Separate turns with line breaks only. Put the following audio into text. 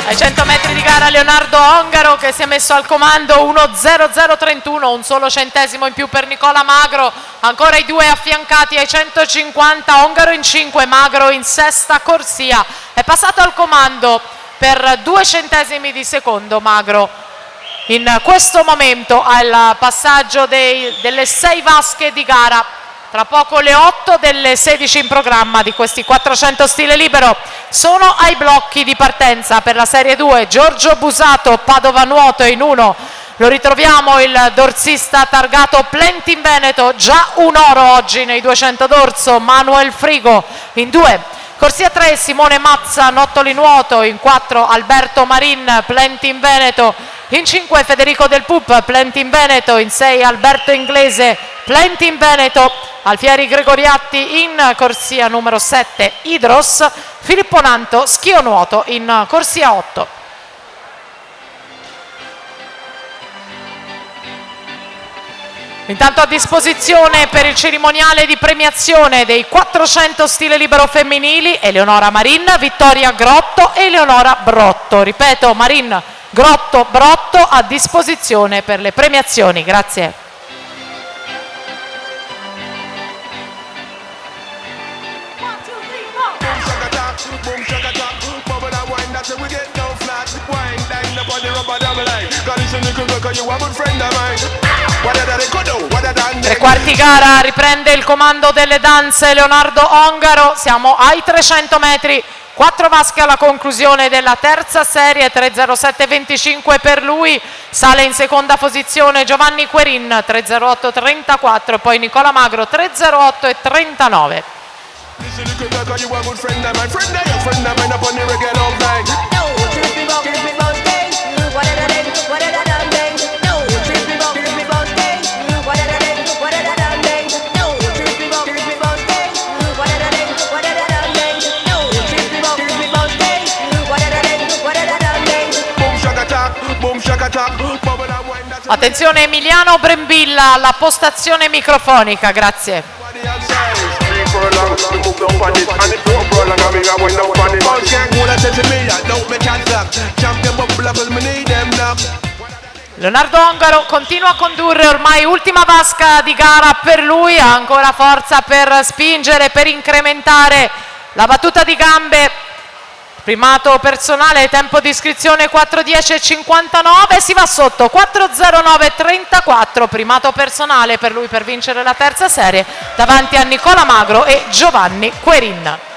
Ai 100 metri di gara Leonardo Ongaro che si è messo al comando 1:00:31, un solo centesimo in più per Nicola Magro, ancora i due affiancati ai 150, Ongaro in 5, Magro in sesta corsia, è passato al comando per 2 centesimi di secondo Magro in questo momento al passaggio delle 6 vasche di gara. Tra poco le 8 delle 16 in programma di questi 400 stile libero. Sono ai blocchi di partenza per la Serie 2 Giorgio Busato, Padova Nuoto in 1. Lo ritroviamo il dorsista targato Plentin Veneto, già un oro oggi nei 200 d'orso, Manuel Frigo in 2. Corsia 3 Simone Mazza, Nottoli Nuoto, in 4 Alberto Marin, Plentin Veneto, in 5 Federico Del Pup, Plentin Veneto, in 6 Alberto Inglese, Plentin Veneto, Alfieri Gregoriatti in corsia numero 7 Idros, Filippo Nanto Schio Nuoto in corsia 8. Intanto a disposizione per il cerimoniale di premiazione dei 400 stile libero femminili Eleonora Marin, Vittoria Grotto e Eleonora Brotto. Ripeto, Marin, Grotto, Brotto a disposizione per le premiazioni. Grazie. Tre quarti gara, riprende il comando delle danze Leonardo Ongaro, siamo ai 300 metri, 4 vasche alla conclusione della terza serie, 3:07:25 per lui, sale in seconda posizione Giovanni Querin, 3:08:34, poi Nicola Magro, 3:08:39. Attenzione Emiliano Brembilla alla postazione microfonica, grazie. Leonardo Ongaro continua a condurre, ormai ultima vasca di gara per lui, ha ancora forza per spingere, per incrementare la battuta di gambe. Primato personale, tempo di iscrizione 4:10:59, si va sotto 4:09:34, primato personale per lui per vincere la terza serie davanti a Nicola Magro e Giovanni Querin.